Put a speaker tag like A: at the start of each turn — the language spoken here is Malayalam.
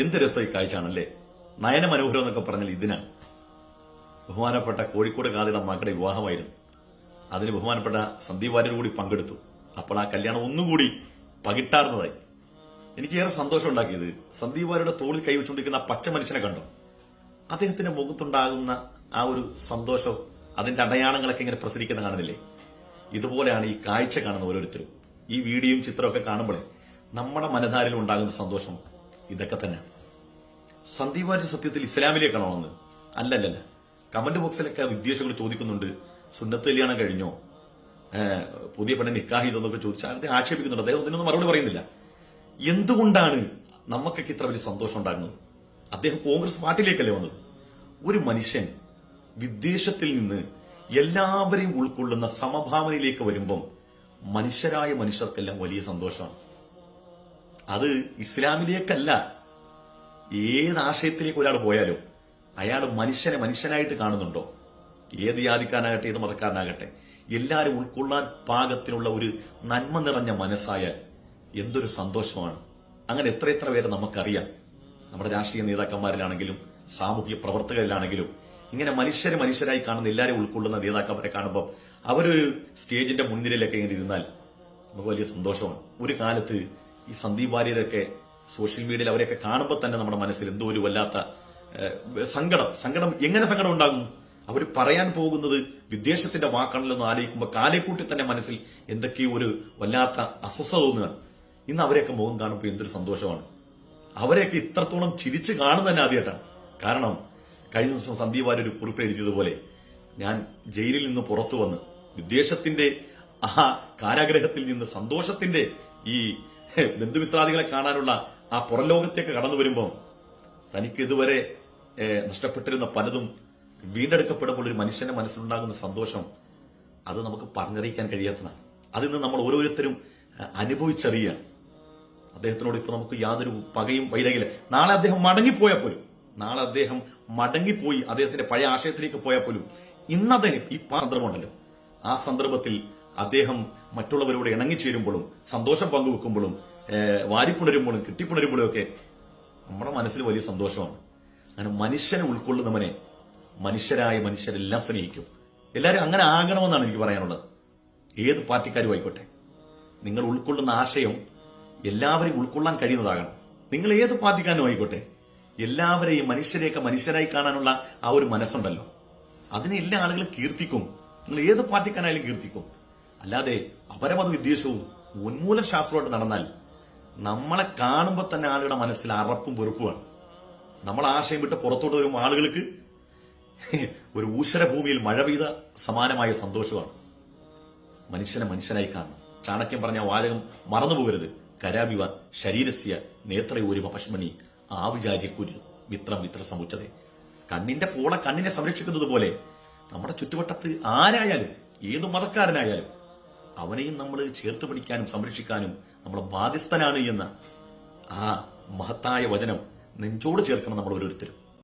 A: എന്ത് രസമായി കാഴ്ചയാണല്ലേ. നയന മനോഹരം എന്നൊക്കെ പറഞ്ഞാൽ ഇതിനാണ്. ബഹുമാനപ്പെട്ട കോഴിക്കോട് ഖാദിയുടെ മകളുടെ വിവാഹമായിരുന്നു. അതിന് ബഹുമാനപ്പെട്ട സന്ദീപ് വാര്യർ കൂടി പങ്കെടുത്തു. അപ്പോൾ ആ കല്യാണം ഒന്നുകൂടി പകിട്ടാർന്നതായി. എനിക്കേറെ സന്തോഷം ഉണ്ടാക്കിയത് സന്ദീപ് വാര്യരുടെ തോളിൽ കൈവച്ചുകൊണ്ടിരിക്കുന്ന ആ പച്ച മനുഷ്യനെ കണ്ടോ. അദ്ദേഹത്തിന്റെ മുഖത്തുണ്ടാകുന്ന ആ ഒരു സന്തോഷം, അതിന്റെ അടയാളങ്ങളൊക്കെ ഇങ്ങനെ പ്രസരിക്കുന്ന കാണുന്നില്ലേ. ഇതുപോലെയാണ് ഈ കാഴ്ച കാണുന്ന ഓരോരുത്തരും. ഈ വീഡിയോയും ചിത്രമൊക്കെ കാണുമ്പോഴേ നമ്മുടെ മനധാരിൽ ഉണ്ടാകുന്ന സന്തോഷം ഇതൊക്കെ തന്നെ. സന്ദീപ് വാര്യർ സത്യത്തിൽ ഇസ്ലാമിലേക്കാണോ വന്നത്? അല്ലല്ല. കമന്റ് ബോക്സിലൊക്കെ വിദ്വേഷങ്ങൾ ചോദിക്കുന്നുണ്ട്, സുന്നത്ത് കല്യാണം കഴിഞ്ഞോ, പുതിയ പെണ്ണിന് നിക്കാഹ് ചെയ്തെന്നൊക്കെ ചോദിച്ചാൽ അദ്ദേഹം ആക്ഷേപിക്കുന്നുണ്ട്. അദ്ദേഹം ഇതിനൊന്നും മറുപടി പറയുന്നില്ല. എന്തുകൊണ്ടാണ് നമുക്കൊക്കെ ഇത്ര വലിയ സന്തോഷം ഉണ്ടാകുന്നത്? അദ്ദേഹം കോൺഗ്രസ് പാർട്ടിയിലേക്കല്ലേ വന്നത്. ഒരു മനുഷ്യൻ വിദ്വേഷത്തിൽ നിന്ന് എല്ലാവരെയും ഉൾക്കൊള്ളുന്ന സമഭാവനയിലേക്ക് വരുമ്പം മനുഷ്യരായ മനുഷ്യർക്കെല്ലാം വലിയ സന്തോഷമാണ്. അത് ഇസ്ലാമിലേക്കല്ല, ഏത് ആശയത്തിലേക്ക് ഒരാൾ പോയാലും അയാൾ മനുഷ്യനെ മനുഷ്യനായിട്ട് കാണുന്നുണ്ടോ? ഏത് ജാതിക്കാരനാകട്ടെ, ഏത് മതക്കാരനാകട്ടെ, എല്ലാവരും ഉൾക്കൊള്ളാൻ പാകത്തിനുള്ള ഒരു നന്മ നിറഞ്ഞ മനസ്സായാൽ എന്തൊരു സന്തോഷമാണ്. അങ്ങനെ എത്ര പേരെ നമുക്കറിയാം. നമ്മുടെ രാഷ്ട്രീയ നേതാക്കന്മാരിലാണെങ്കിലും സാമൂഹിക പ്രവർത്തകരിലാണെങ്കിലും ഇങ്ങനെ മനുഷ്യരായി കാണുന്ന എല്ലാവരും ഉൾക്കൊള്ളുന്ന നേതാക്കന്മാരെ കാണുമ്പോൾ അവരൊരു സ്റ്റേജിന്റെ മുൻനിരയിലൊക്കെ ഇങ്ങനെ ഇരുന്നാൽ നമുക്ക് വലിയ സന്തോഷമാണ്. ഒരു കാലത്ത് ഈ സന്ദീപ് വാര്യരൊക്കെ സോഷ്യൽ മീഡിയയിൽ അവരെയൊക്കെ കാണുമ്പോൾ തന്നെ നമ്മുടെ മനസ്സിൽ എന്തോ ഒരു വല്ലാത്ത സങ്കടം എങ്ങനെ സങ്കടം ഉണ്ടാകും? അവർ പറയാൻ പോകുന്നത് വിദ്വേഷത്തിന്റെ വാക്കാണല്ലോ ആലോചിക്കുമ്പോൾ കാലേക്കൂട്ടി തന്നെ മനസ്സിൽ എന്തൊക്കെയോ ഒരു വല്ലാത്ത അസ്വസ്ഥത തോന്നുകയാണ്. ഇന്ന് അവരെയൊക്കെ മുഖം കാണുമ്പോൾ എന്തൊരു സന്തോഷമാണ്. അവരെയൊക്കെ ഇത്രത്തോളം ചിരിച്ച് കാണുന്ന തന്നെ ആദ്യമായിട്ടാണ്. കാരണം കഴിഞ്ഞ ദിവസം സന്ദീപ് വാര്യർ ഒരു കുറിപ്പ് എഴുതിയതുപോലെ, ഞാൻ ജയിലിൽ നിന്ന് പുറത്തു വന്ന് വിദ്വേഷത്തിന്റെ ആ കാരാഗ്രഹത്തിൽ നിന്ന് സന്തോഷത്തിന്റെ ഈ ബന്ധുമിത്രാദികളെ കാണാനുള്ള ആ പുറംലോകത്തേക്ക് കടന്നു വരുമ്പോൾ തനിക്ക് ഇതുവരെ നഷ്ടപ്പെട്ടിരുന്ന പലതും വീണ്ടെടുക്കപ്പെടുമ്പോൾ ഒരു മനുഷ്യന്റെ മനസ്സിലുണ്ടാകുന്ന സന്തോഷം അത് നമുക്ക് പറഞ്ഞറിയിക്കാൻ കഴിയാത്തതാണ്. അതിൽ നിന്ന് നമ്മൾ ഓരോരുത്തരും അനുഭവിച്ചറിയുകയാണ്. അദ്ദേഹത്തിനോട് ഇപ്പൊ നമുക്ക് യാതൊരു പകയും വൈരാഗ്യമില്ല. നാളെ അദ്ദേഹം മടങ്ങിപ്പോയി അദ്ദേഹത്തിന്റെ പഴയ ആശയത്തിലേക്ക് പോയാൽ പോലും ഇന്നദ്ദേഹം ഈ സന്ദർഭമുണ്ടല്ലോ, ആ സന്ദർഭത്തിൽ അദ്ദേഹം മറ്റുള്ളവരോട് ഇണങ്ങിച്ചേരുമ്പോഴും സന്തോഷം പങ്കുവെക്കുമ്പോഴും വാരിപ്പുണരുമ്പോഴും കിട്ടിപ്പുണരുമ്പോഴും ഒക്കെ നമ്മുടെ മനസ്സിൽ വലിയ സന്തോഷമാണ്. അങ്ങനെ മനുഷ്യനെ ഉൾക്കൊള്ളുന്നവനെ മനുഷ്യരെല്ലാം സ്നേഹിക്കും. എല്ലാവരും അങ്ങനെ ആകണമെന്നാണ് എനിക്ക് പറയാനുള്ളത്. ഏത് പാർട്ടിക്കാരും ആയിക്കോട്ടെ, നിങ്ങൾ ഉൾക്കൊള്ളുന്ന ആശയം എല്ലാവരെയും ഉൾക്കൊള്ളാൻ കഴിയുന്നതാകണം. നിങ്ങൾ ഏത് പാർട്ടിക്കാരനും ആയിക്കോട്ടെ, എല്ലാവരെയും മനുഷ്യരായി കാണാനുള്ള ആ ഒരു മനസ്സുണ്ടല്ലോ, അതിനെ എല്ലാ ആളുകളും കീർത്തിക്കും. നിങ്ങൾ ഏത് പാർട്ടിക്കാരായാലും കീർത്തിക്കും. അല്ലാതെ അപരമത വിദ്വേഷവും ഉന്മൂല ശാസ്ത്രമായിട്ട് നടന്നാൽ നമ്മളെ കാണുമ്പോൾ തന്നെ ആളുകളുടെ മനസ്സിൽ അറപ്പും വെറുപ്പുമാണ്. നമ്മൾ ആശയം വിട്ട് പുറത്തോട്ട് വരുമ്പോൾ ആളുകൾക്ക് ഒരു ഊശ്വരഭൂമിയിൽ മഴ പെയ്ത സമാനമായ സന്തോഷമാണ്. മനുഷ്യനായി കാണണം. ചാണക്യം പറഞ്ഞ വാചകം മറന്നുപോകരുത്. കരാവിവ ശരീരസ്യ നേത്രയോരിമ പശ്മനി ആവിചാര്യക്കുരു മിത്ര സമുച്ചതേ. കണ്ണിന്റെ പോള കണ്ണിനെ സംരക്ഷിക്കുന്നത് പോലെ നമ്മുടെ ചുറ്റുവട്ടത്ത് ആരായാലും ഏതു മതക്കാരനായാലും അവനെയും നമ്മൾ ചേർത്ത് പിടിക്കാനും സംരക്ഷിക്കാനും നമ്മൾ ബാധ്യസ്ഥനാണ് എന്ന ആ മഹത്തായ വചനം നെഞ്ചോട് ചേർക്കണം നമ്മൾ ഓരോരുത്തരും.